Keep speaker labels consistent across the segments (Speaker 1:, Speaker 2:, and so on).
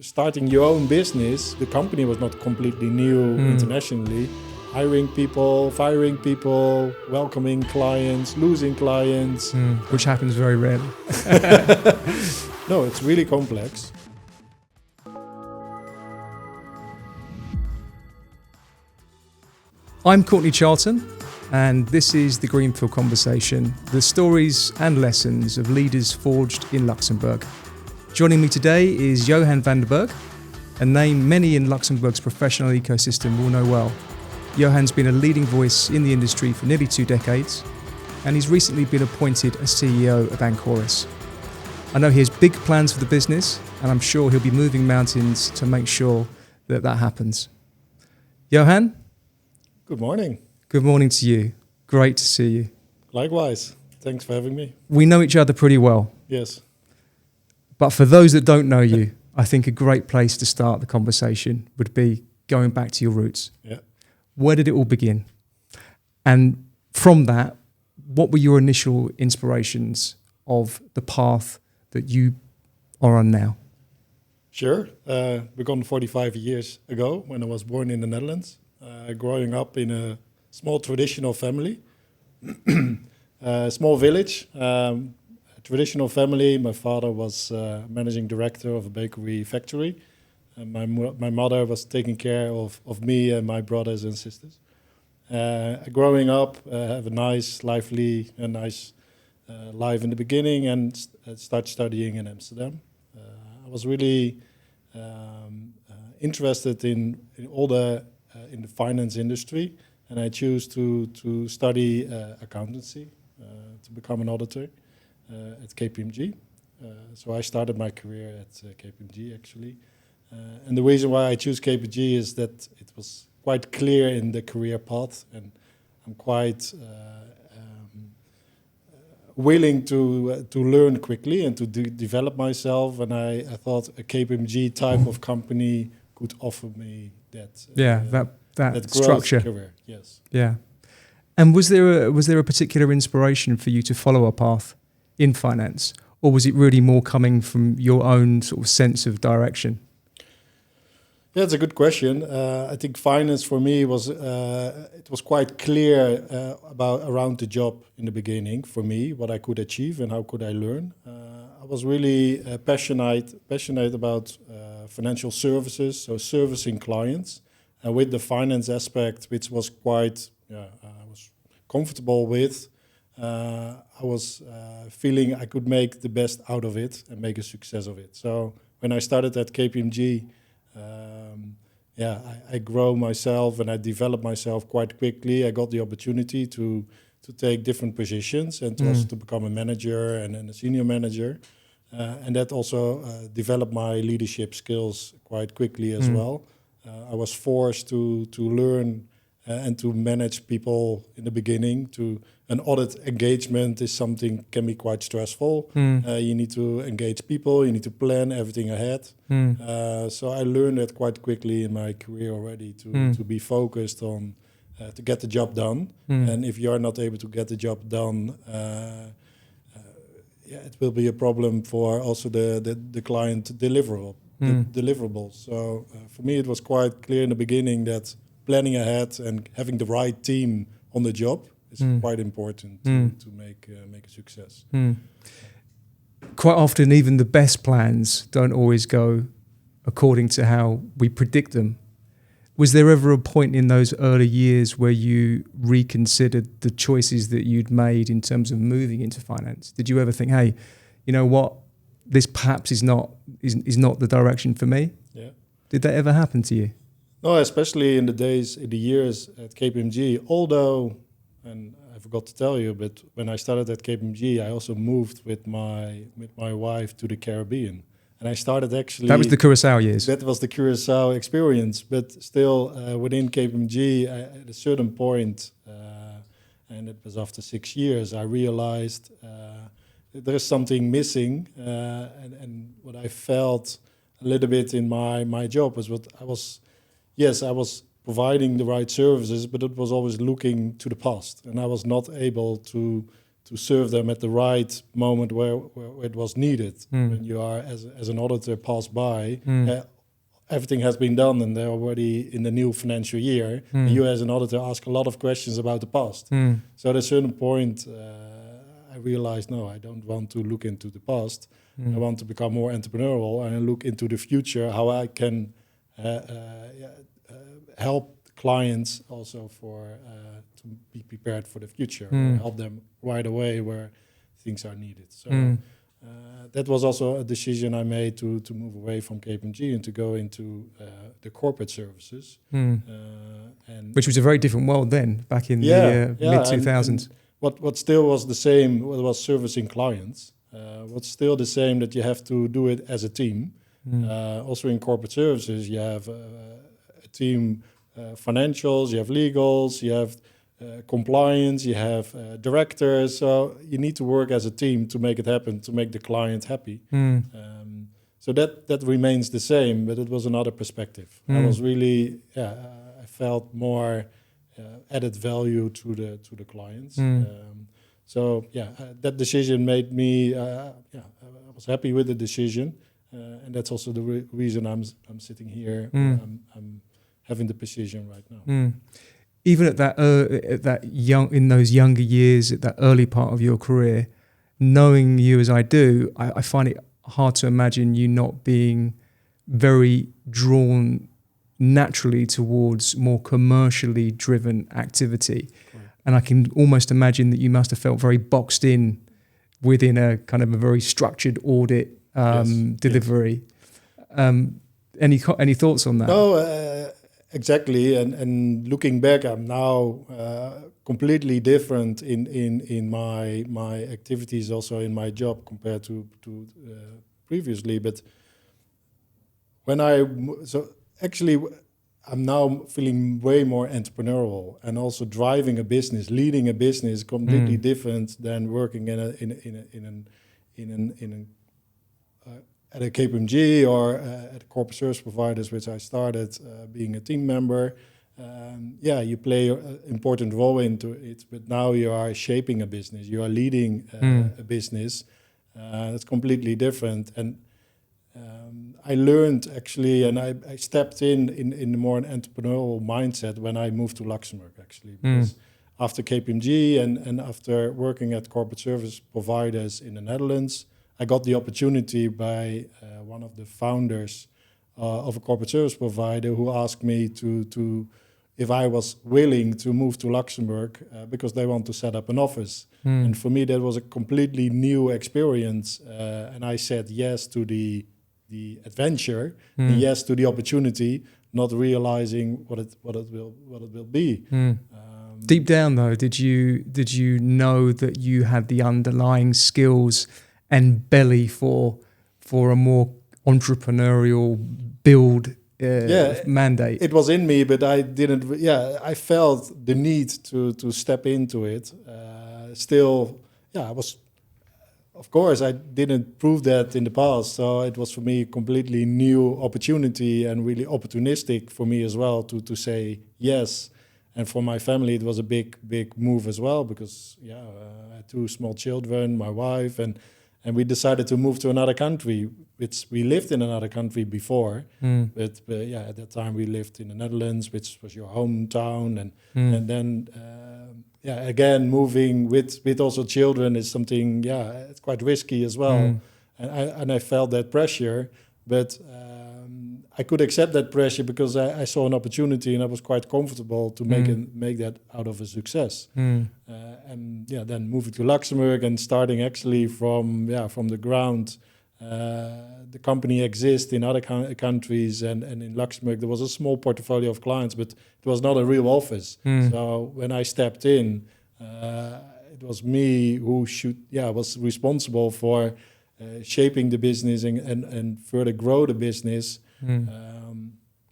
Speaker 1: Starting your own business, the company was not completely new internationally. Hiring people, firing people, welcoming clients, losing clients.
Speaker 2: Which happens very rarely.
Speaker 1: No, it's really complex.
Speaker 2: I'm Courtney Charlton, and this is the Greenfield Conversation, the stories and lessons of leaders forged in Luxembourg. Joining me today is Johan van Berg, a name many in Luxembourg's professional ecosystem will know well. Johan's been a leading voice in the industry for nearly 2 decades, and he's recently been appointed as CEO of Ancorius. I know he has big plans for the business, and I'm sure he'll be moving mountains to make sure that that happens. Johan?
Speaker 1: Good morning.
Speaker 2: Good morning to you. Great to see you.
Speaker 1: Likewise. Thanks for having me.
Speaker 2: We know each other pretty well.
Speaker 1: Yes.
Speaker 2: But for those that don't know you, I think a great place to start the conversation would be going back to your roots.
Speaker 1: Yeah.
Speaker 2: Where did it all begin? And from that, what were your initial inspirations of the path that you are on now?
Speaker 1: Sure. Begun 45 years ago when I was born in the Netherlands, growing up in a small traditional family, a small village. Traditional family. My father was managing director of a bakery factory. And my mother was taking care of me and my brothers and sisters. Growing up, have a nice, lively, and nice life in the beginning, and start studying in Amsterdam. I was really interested in the finance industry, and I chose to study accountancy to become an auditor. At KPMG. So I started my career at KPMG actually. And the reason why I choose KPMG is that it was quite clear in the career path, and I'm quite willing to learn quickly and to develop myself. And I thought a KPMG type of company could offer me that.
Speaker 2: That structure.
Speaker 1: Career. Yes.
Speaker 2: Yeah. And was there a particular inspiration for you to follow a path in finance, or was it really more coming from your own sort of sense of direction?
Speaker 1: Yeah, it's a good question. I think finance for me was quite clear around the job in the beginning for me, what I could achieve and how could I learn. I was really passionate about financial services, so servicing clients, and with the finance aspect, which was quite I was comfortable with. I was feeling I could make the best out of it and make a success of it. So when I started at KPMG, I grow myself and I developed myself quite quickly. I got the opportunity to take different positions and also to become a manager and then a senior manager. And that also developed my leadership skills quite quickly as well. I was forced to learn and to manage people in the beginning. An audit engagement is something can be quite stressful. You need to engage people, you need to plan everything ahead. So I learned that quite quickly in my career already to be focused on to get the job done. And if you are not able to get the job done, it will be a problem for also the client deliverables. So for me, it was quite clear in the beginning that planning ahead and having the right team on the job is quite important to make a success.
Speaker 2: Quite often, even the best plans don't always go according to how we predict them. Was there ever a point in those early years where you reconsidered the choices that you'd made in terms of moving into finance? Did you ever think, hey, you know what, this perhaps is not the direction for me?
Speaker 1: Yeah.
Speaker 2: Did that ever happen to you?
Speaker 1: No, especially in the years at KPMG, although, and I forgot to tell you, but when I started at KPMG, I also moved with my wife to the Caribbean. And I started actually...
Speaker 2: That was the Curacao years.
Speaker 1: That was the Curacao experience. But still, within KPMG, at a certain point, and it was after 6 years, I realized that there is something missing. And what I felt a little bit in my job was what I was... Yes, I was providing the right services, but it was always looking to the past, and I was not able to serve them at the right moment where it was needed. When you are as an auditor pass by, everything has been done and they're already in the new financial year. And you as an auditor ask a lot of questions about the past. So at a certain point, I realized, no, I don't want to look into the past. I want to become more entrepreneurial and look into the future, how I can help clients also to be prepared for the future, help them right away where things are needed. So that was also a decision I made to move away from KPMG and to go into the corporate services. And
Speaker 2: which was a very different world then, back in the mid-2000s.
Speaker 1: What still was the same was servicing clients. What's still the same that you have to do it as a team. Also in corporate services, you have a team, financials, you have legals, you have compliance, you have directors. So you need to work as a team to make it happen, to make the client happy. So that remains the same, but it was another perspective. I was really, I felt more added value to the clients. That decision made me, I was happy with the decision. And that's also the reason I'm sitting here. I'm having the position right now.
Speaker 2: Even at that in those younger years, at that early part of your career, knowing you as I do, I find it hard to imagine you not being very drawn naturally towards more commercially driven activity. Correct. And I can almost imagine that you must have felt very boxed in within a kind of a very structured audit delivery. Any thoughts on that?
Speaker 1: No, exactly. And looking back, I'm now completely different in my activities, also in my job compared to previously. But I'm now feeling way more entrepreneurial and also driving a business, leading a business, completely different than working at a KPMG or at corporate service providers, which I started being a team member. You play an important role into it, but now you are shaping a business, you are leading a business. It's completely different. And I learned actually, and I stepped in more an entrepreneurial mindset when I moved to Luxembourg, actually. Because after KPMG and after working at corporate service providers in the Netherlands, I got the opportunity by one of the founders of a corporate service provider who asked me to if I was willing to move to Luxembourg because they want to set up an office. And for me, that was a completely new experience. And I said yes to the adventure, and yes to the opportunity, not realizing what it will be.
Speaker 2: Deep down, though, did you know that you had the underlying skills and belly for a more entrepreneurial build mandate?
Speaker 1: It was in me, but I didn't. I felt the need to step into it. I was. Of course, I didn't prove that in the past, so it was for me a completely new opportunity and really opportunistic for me as well to say yes. And for my family, it was a big move as well because I had 2 small children, my wife, and we decided to move to another country. We lived in another country before, but at that time we lived in the Netherlands, which was your hometown, and then. Again, moving with also children is something, it's quite risky as well. And I felt that pressure, but I could accept that pressure because I saw an opportunity and I was quite comfortable to make that out of a success. And then moving to Luxembourg and starting actually from the ground. The company exists in other countries, and in Luxembourg there was a small portfolio of clients, but it was not a real office. So when I stepped in, it was me who was responsible for shaping the business and further grow the business. And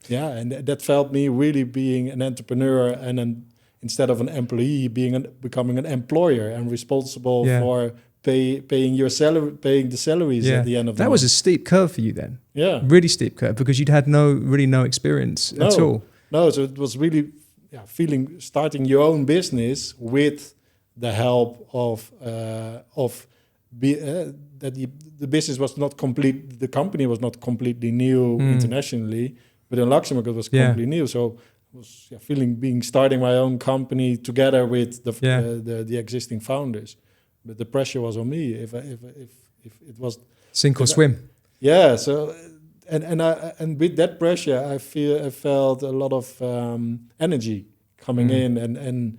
Speaker 1: that felt me really being an entrepreneur and instead of an employee, becoming an employer and responsible for paying your salary, paying the salaries at the end of the month.
Speaker 2: That was a steep curve for you then.
Speaker 1: Yeah.
Speaker 2: Really steep curve because you'd had no experience at all.
Speaker 1: No, so it was really starting your own business with the help of that the business was not complete. The company was not completely new internationally, but in Luxembourg it was completely new. So I was starting my own company together with the existing founders. But the pressure was on me. If it was
Speaker 2: sink or swim.
Speaker 1: So and with that pressure, I felt a lot of energy coming in, and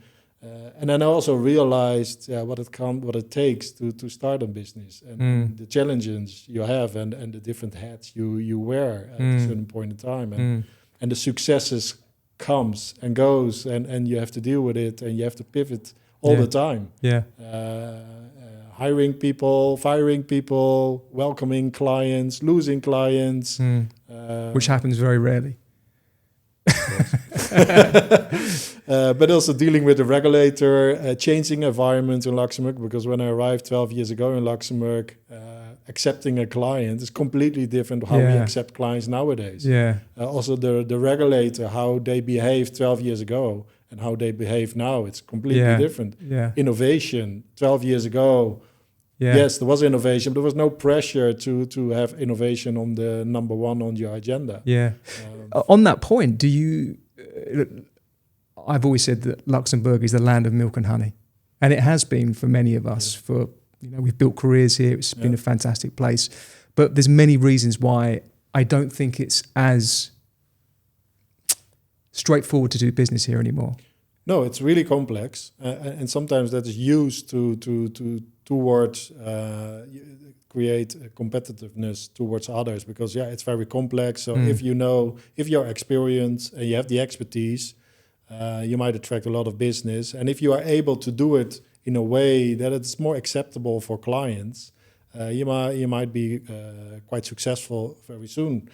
Speaker 1: then I also realized what it takes to start a business, and the challenges you have, and the different hats you wear at a certain point in time, and the successes comes and goes, and you have to deal with it, and you have to pivot all the time. Hiring people, firing people, welcoming clients, losing clients,
Speaker 2: which happens very rarely.
Speaker 1: But also dealing with the regulator, changing environment in Luxembourg, because when I arrived 12 years ago in Luxembourg, accepting a client is completely different how we accept clients nowadays. Also the regulator, how they behaved 12 years ago and how they behave now, it's completely different. Innovation 12 years ago, yes, there was innovation, but there was no pressure to have innovation on the number one on your agenda.
Speaker 2: On that point, do you... I've always said that Luxembourg is the land of milk and honey, and it has been for many of us. We've built careers here. It's been a fantastic place, but there's many reasons why I don't think it's as straightforward to do business here anymore.
Speaker 1: No, it's really complex, and sometimes that is used towards create competitiveness towards others, because it's very complex. So if you're experienced and you have the expertise, you might attract a lot of business. And if you are able to do it in a way that it's more acceptable for clients, you might be quite successful very soon.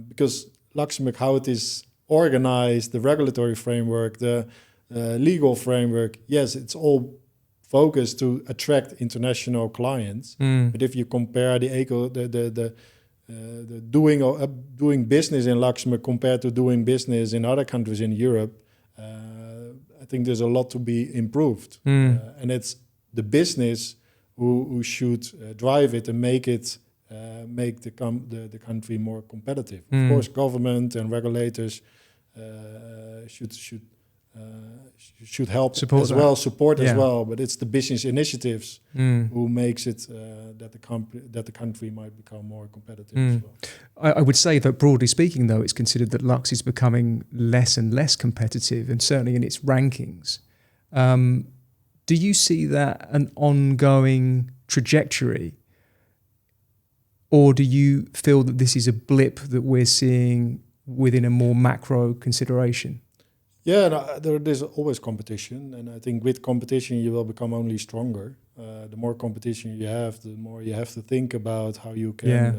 Speaker 1: Because Luxembourg, how it is organized, the regulatory framework, the legal framework, yes, it's all focused to attract international clients. But if you compare the doing business in Luxembourg compared to doing business in other countries in Europe, I think there's a lot to be improved. And it's the business who should drive it and make the country more competitive. Of course, government and regulators should help support as well, but it's the business initiatives who makes it that the country might become more competitive as well.
Speaker 2: I would say that broadly speaking, though, it's considered that Lux is becoming less and less competitive, and certainly in its rankings. Do you see that an ongoing trajectory, or do you feel that this is a blip that we're seeing within a more macro consideration?
Speaker 1: There's always competition, and I think with competition you will become only stronger. The more competition you have, the more you have to think about how you can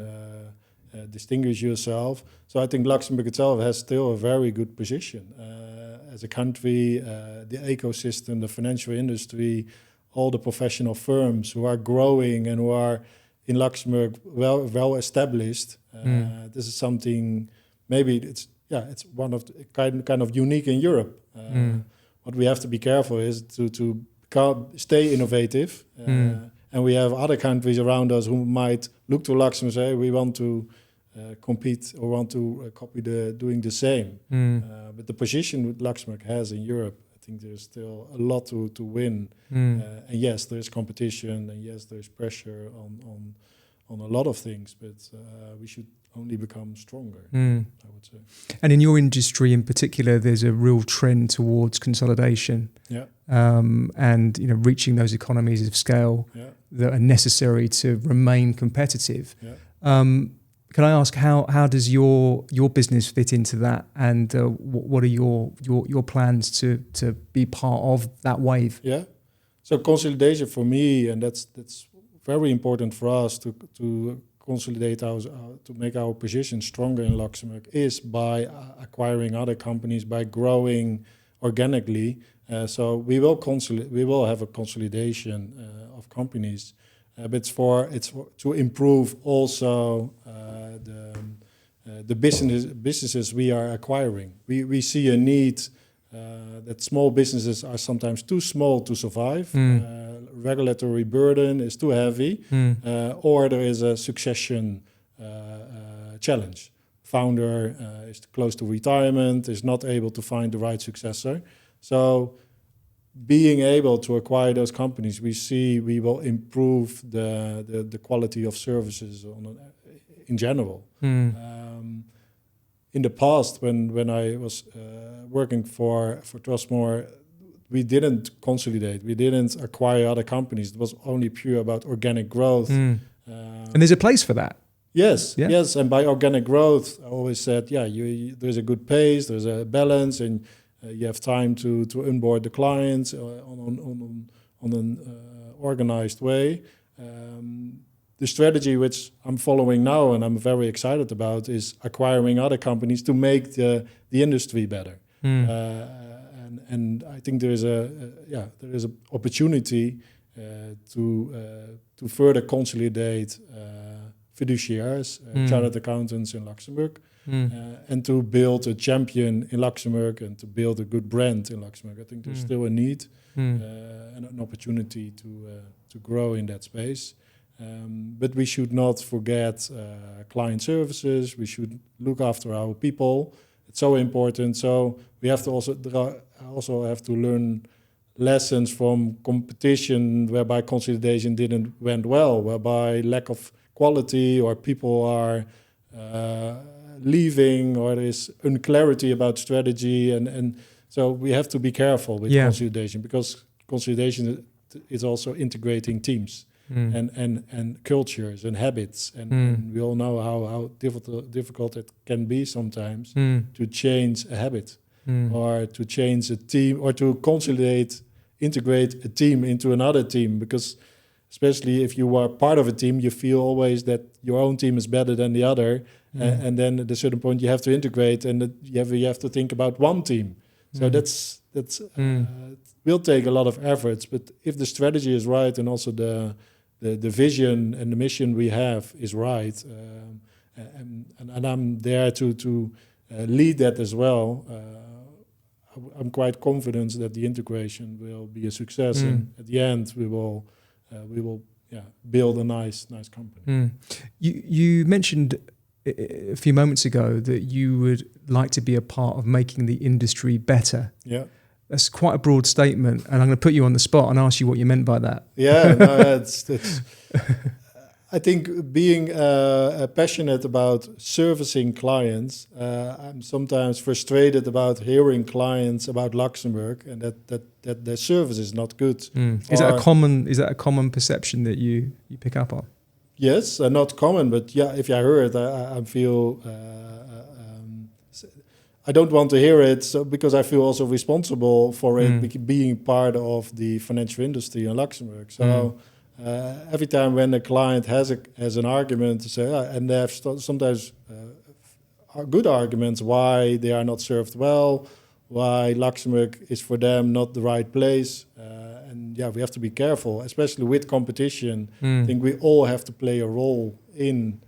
Speaker 1: distinguish yourself. So I think Luxembourg itself has still a very good position as a country, the ecosystem, the financial industry, all the professional firms who are growing and who are in Luxembourg well established. This is something, maybe it's one of the kind of unique in Europe. What we have to be careful is to stay innovative. And we have other countries around us who might look to Luxembourg and say, we want to compete or want to copy doing the same. But the position that Luxembourg has in Europe, I think there's still a lot to win. And yes, there's competition, and yes, there's pressure on a lot of things, but we should only become stronger, I would say.
Speaker 2: And in your industry in particular, there's a real trend towards consolidation, and reaching those economies of scale that are necessary to remain competitive. Can I ask how does your business fit into that, and what are your plans to be part of that wave?
Speaker 1: So consolidation for me, and that's very important for us to consolidate to make our position stronger in Luxembourg, is by acquiring other companies, by growing organically. So we will have a consolidation of companies, but it's to improve also the businesses we are acquiring. We see a need that small businesses are sometimes too small to survive. Regulatory burden is too heavy, or there is a succession challenge. Founder is close to retirement, is not able to find the right successor. So being able to acquire those companies, we see we will improve the quality of services in general. In the past, when I was working for Trustmore, we didn't consolidate. We didn't acquire other companies. It was only pure about organic growth.
Speaker 2: And there's a place for that.
Speaker 1: Yes. And by organic growth, I always said, there's a good pace, there's a balance, and you have time to onboard the clients on an organized way. The strategy which I'm following now and I'm very excited about is acquiring other companies to make the industry better. And I think there is a opportunity to further consolidate fiduciaries, chartered accountants in Luxembourg, and to build a champion in Luxembourg and to build a good brand in Luxembourg. I think there's still a need and an opportunity to grow in that space. But we should not forget client services. We should look after our people. It's so important. So we have to also have to learn lessons from competition whereby consolidation didn't went well, whereby lack of quality or people are leaving or there is unclarity about strategy. And so we have to be careful with consolidation, because consolidation is also integrating teams. And cultures and habits, and we all know how difficult it can be sometimes to change a habit or to change a team or to integrate a team into another team, because especially if you are part of a team, you feel always that your own team is better than the other, and then at a certain point you have to integrate, and you have to think about one team. So that's will take a lot of efforts, but if the strategy is right and also the vision and the mission we have is right, and I'm there to lead that as well. I'm quite confident that the integration will be a success, and at the end we will build a nice company.
Speaker 2: You mentioned a few moments ago that you would like to be a part of making the industry better. Yeah. That's quite a broad statement, and I'm going to put you on the spot and ask you what you meant by that.
Speaker 1: Yeah, no, that's I think being passionate about servicing clients, I'm sometimes frustrated about hearing clients about Luxembourg and that their service is not good.
Speaker 2: Is that a common perception that you pick up on?
Speaker 1: Yes, not common, but if I hear it, I feel. I don't want to hear it, because I feel also responsible for it being part of the financial industry in Luxembourg. So every time when a client has an argument to say, and they have sometimes good arguments why they are not served well, why Luxembourg is for them not the right place, and we have to be careful, especially with competition. I think we all have to play a role in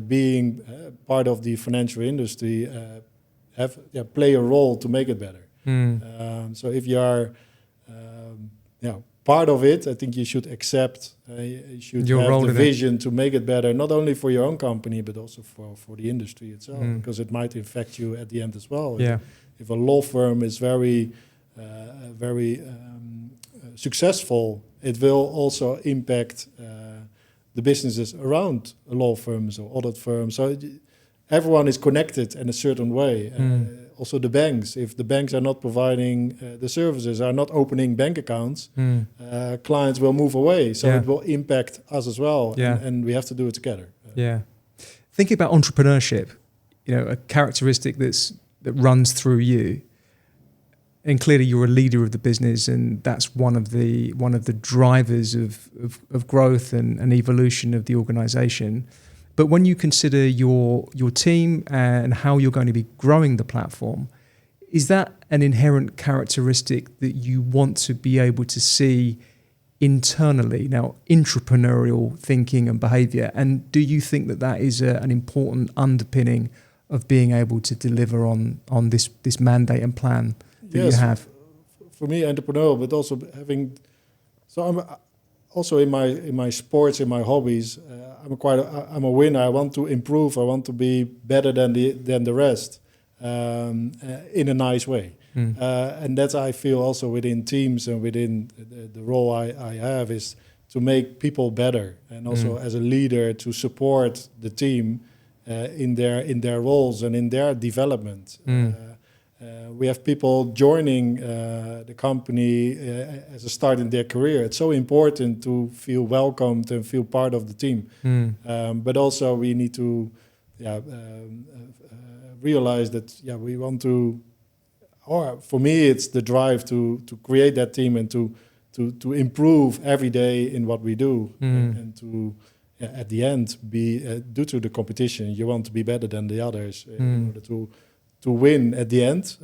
Speaker 1: being part of the financial industry. Play a role to make it better. So if you are part of it, I think you should accept, you should have the vision to make it better, not only for your own company, but also for the industry itself, because it might affect you at the end as well. If a law firm is very successful, it will also impact the businesses around law firms or audit firms. So everyone is connected in a certain way. Also the banks, if the banks are not providing the services, are not opening bank accounts, clients will move away. So it will impact us as well. And we have to do it together.
Speaker 2: Thinking about entrepreneurship, a characteristic that runs through you. And clearly you're a leader of the business, and that's one of the drivers of growth and evolution of the organization. But when you consider your team and how you're going to be growing the platform, is that an inherent characteristic that you want to be able to see internally? Now, entrepreneurial thinking and behavior, and do you think that is an important underpinning of being able to deliver on this mandate and plan that you have?
Speaker 1: For me, entrepreneurial, but also having. So I'm also in my sports, in my hobbies. I'm a winner. I want to improve. I want to be better than the rest, in a nice way. And that's I feel also within teams and within the role I have is to make people better, and also as a leader to support the team in their roles and in their development. We have people joining the company as a start in their career. It's so important to feel welcomed and feel part of the team. But also we need to realize that we want to, or for me it's the drive to create that team and to improve every day in what we do, and to at the end be due to the competition you want to be better than the others in order to win at the end.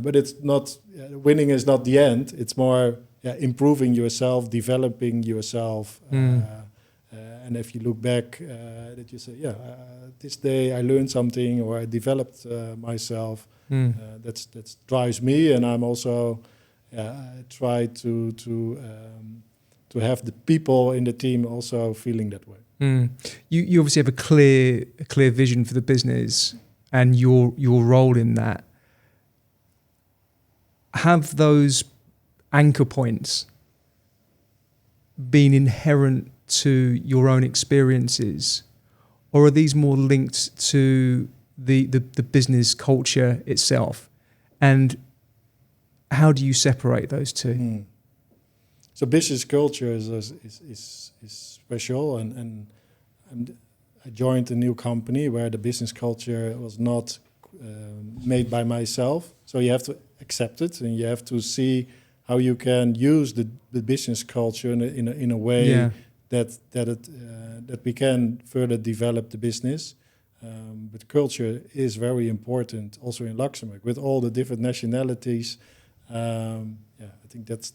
Speaker 1: But it's not winning is not the end. It's more improving yourself, developing yourself. And if you look back, that you say, this day I learned something or I developed myself. That drives me, and I'm also I try to have the people in the team also feeling that way.
Speaker 2: You obviously have a clear vision for the business and your role in that. Have those anchor points been inherent to your own experiences, or are these more linked to the business culture itself? And how do you separate those two?
Speaker 1: So business culture is special, and I joined a new company where the business culture was not made by myself. So you have to accept it, and you have to see how you can use the business culture in a way that we can further develop the business. But culture is very important also in Luxembourg with all the different nationalities. I think that's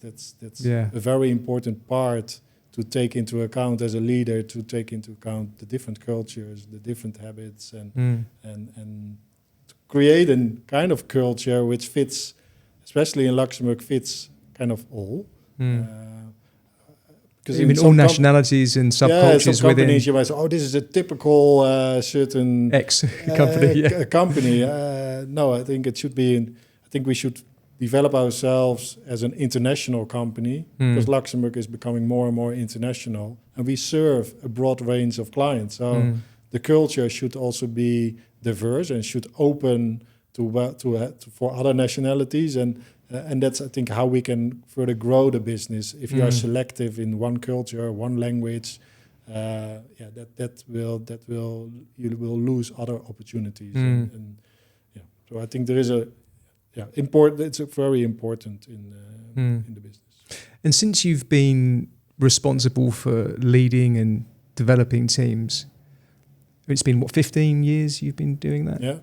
Speaker 1: a very important part to take into account as a leader, to take into account the different cultures, the different habits, and to create a kind of culture which fits, especially in Luxembourg, fits kind of all.
Speaker 2: Because all nationalities and subcultures
Speaker 1: some companies
Speaker 2: within.
Speaker 1: You might say, "Oh, this is a typical certain
Speaker 2: X company."
Speaker 1: Company. No, I think it should be. I think we should develop ourselves as an international company, because Luxembourg is becoming more and more international, and we serve a broad range of clients. So the culture should also be diverse and should open for other nationalities, and that's, I think, how we can further grow the business. If you are selective in one culture, one language, you will lose other opportunities. And so I think there is important. It's very important in the business.
Speaker 2: And since you've been responsible for leading and developing teams, it's been 15 years you've been doing that?
Speaker 1: Yeah.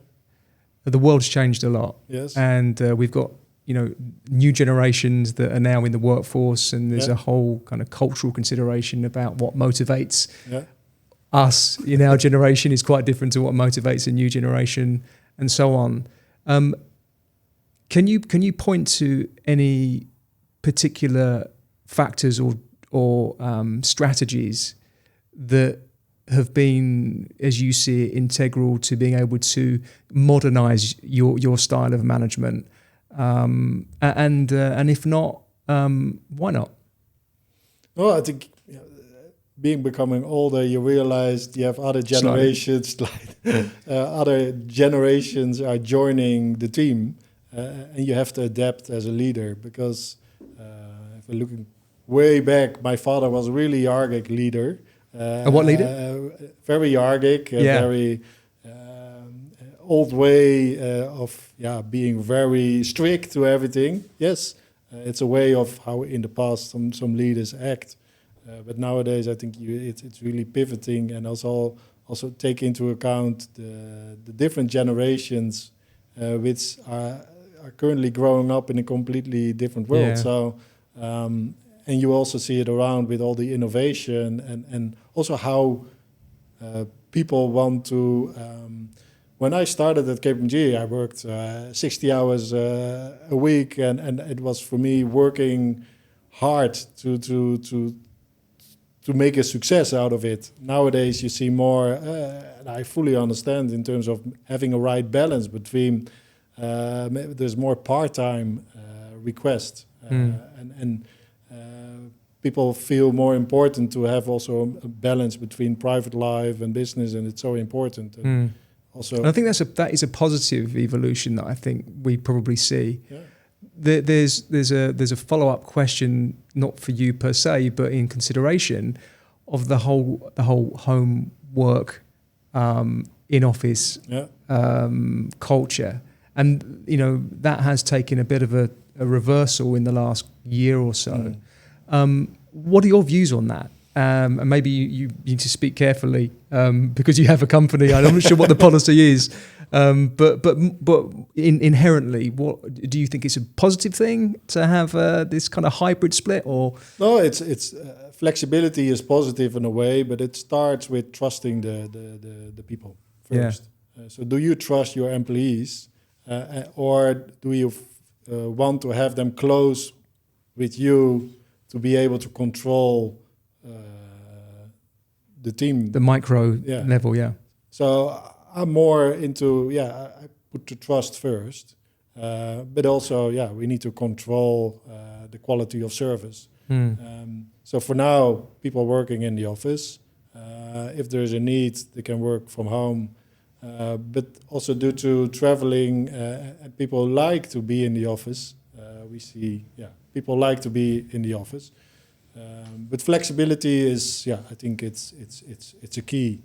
Speaker 2: The world's changed a lot.
Speaker 1: Yes.
Speaker 2: And we've got new generations that are now in the workforce, and there's a whole kind of cultural consideration about what motivates us in our generation is quite different to what motivates a new generation, and so on. Can you point to any particular factors or strategies that have been, as you see it, integral to being able to modernize your style of management? And if not, why not?
Speaker 1: Well, I think becoming older, you realize you have other generations, other generations are joining the team, and you have to adapt as a leader. Because if we're looking way back, my father was a really Yargic leader.
Speaker 2: What leader?
Speaker 1: Very Yargic, very old way of being very strict to everything. Yes, it's a way of how in the past some leaders act. But nowadays, I think it's really pivoting, and also take into account the different generations which are currently growing up in a completely different world. Yeah. So, and you also see it around with all the innovation and also how people want to when I started at KPMG, I worked 60 hours a week, and it was for me working hard to make a success out of it. Nowadays, you see more, and I fully understand in terms of having a right balance between, maybe there's more part-time requests, and people feel more important to have also a balance between private life and business, and it's so important. And also,
Speaker 2: and I think that is a positive evolution that I think we probably see.
Speaker 1: Yeah.
Speaker 2: There's a follow-up question, not for you per se, but in consideration of the whole home work, in office culture, and that has taken a bit of a reversal in the last year or so. What are your views on that? And maybe you need to speak carefully because you have a company. I'm not sure what the policy is, but inherently, what do you think? It's a positive thing to have this kind of hybrid split, or
Speaker 1: no? It's flexibility is positive in a way, but it starts with trusting the people first.
Speaker 2: Yeah.
Speaker 1: So, do you trust your employees, or do you want to have them close with you to be able to control the team,
Speaker 2: the micro level? Yeah.
Speaker 1: So I'm more into I put the trust first, but also we need to control the quality of service. So for now, people working in the office, if there is a need, they can work from home. But also due to traveling, people like to be in the office. We see people like to be in the office. But flexibility is, I think it's a key.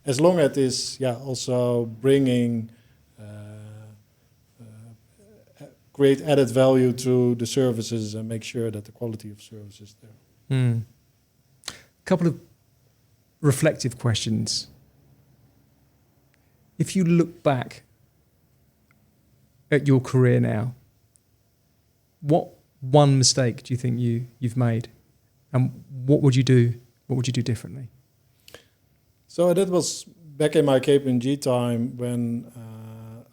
Speaker 1: As long as it is, also bringing great added value to the services and make sure that the quality of service is there.
Speaker 2: Couple of reflective questions. If you look back at your career now, what one mistake do you think you've made, and what would you do? What would you do differently?
Speaker 1: So that was back in my KPMG time when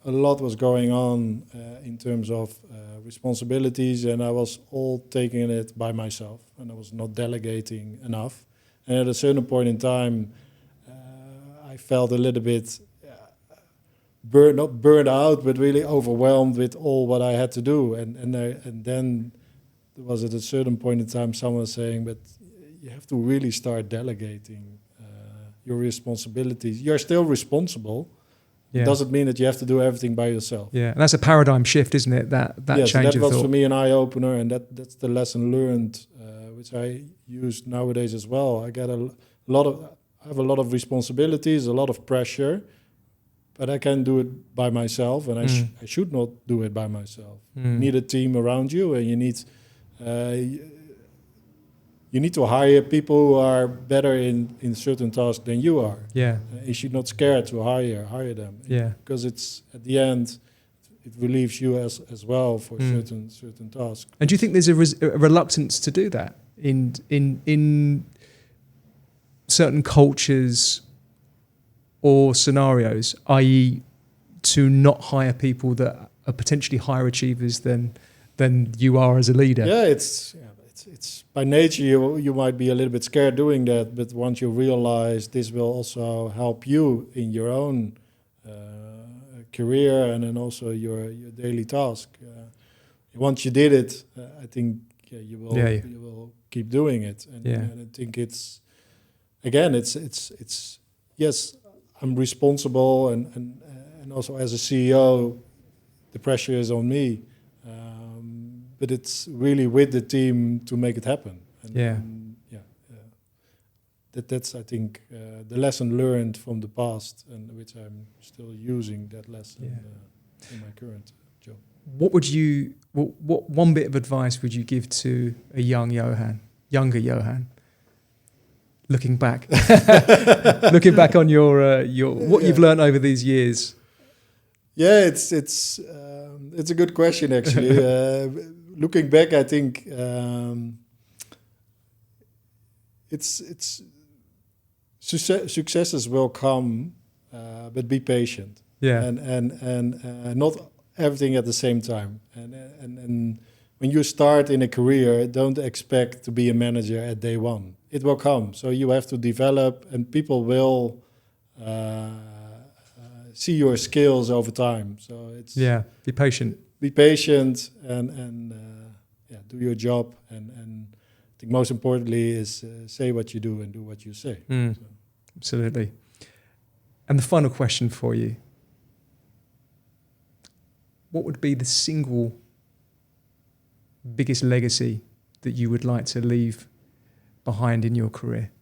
Speaker 1: a lot was going on in terms of responsibilities, and I was all taking it by myself, and I was not delegating enough. And at a certain point in time, I felt a little bit not burned out, but really overwhelmed with all what I had to do. And then there was at a certain point in time someone saying, but you have to really start delegating your responsibilities. You're still responsible. It doesn't mean that you have to do everything by yourself.
Speaker 2: Yeah, and that's a paradigm shift, isn't it? That
Speaker 1: yes,
Speaker 2: change
Speaker 1: that
Speaker 2: of
Speaker 1: was
Speaker 2: thought.
Speaker 1: for me an eye-opener, and that's the lesson learned, which I use nowadays as well. I have a lot of responsibilities, a lot of pressure, but I can do it by myself, and I should not do it by myself. You need a team around you, and you need to hire people who are better in certain tasks than you are.
Speaker 2: Yeah.
Speaker 1: You should not scare to hire them.
Speaker 2: Yeah.
Speaker 1: Because it's at the end, it relieves you as well for certain tasks.
Speaker 2: And do you think there's a reluctance to do that in certain cultures or scenarios, i.e., to not hire people that are potentially higher achievers than you are as a leader?
Speaker 1: Yeah, it's by nature you might be a little bit scared doing that, but once you realize this will also help you in your own career and then also your daily task. Once you did it, I think you will keep doing it, and I think it's yes, I'm responsible, and also as a CEO, the pressure is on me. But it's really with the team to make it happen. That's I think the lesson learned from the past, and which I'm still using that lesson in my current job.
Speaker 2: What one bit of advice would you give to a younger Johan, looking back on your what you've learned over these years?
Speaker 1: Yeah, it's a good question actually. Looking back, I think it's successes will come but be patient.
Speaker 2: Yeah.
Speaker 1: And not everything at the same time. And when you start in a career, don't expect to be a manager at day one. It will come. So you have to develop, and people will see your skills over time. So it's
Speaker 2: be patient.
Speaker 1: Be patient and do your job. And I think most importantly is say what you do and do what you say. So.
Speaker 2: Absolutely. And the final question for you. What would be the single biggest legacy that you would like to leave behind in your career?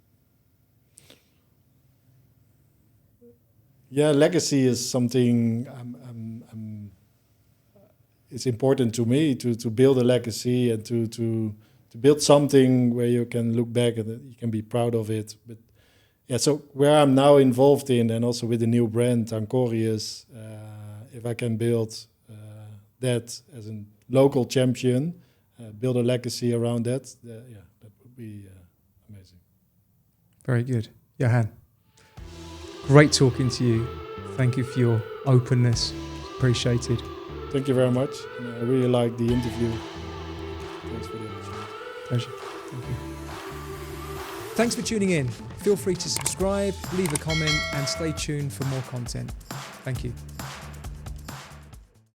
Speaker 1: Yeah, legacy is something it's important to me to build a legacy and to build something where you can look back and you can be proud of it. But yeah, so where I'm now involved in, and also with the new brand Ancorius, if I can build that as a local champion, build a legacy around that, that would be amazing. Very
Speaker 2: good. Johan, great talking to you. Thank you for your openness. Appreciated.
Speaker 1: Thank you very much. And I really liked the interview. Thanks for the opportunity.
Speaker 2: Pleasure. Thank you. Thanks for tuning in. Feel free to subscribe, leave a comment, and stay tuned for more content. Thank you.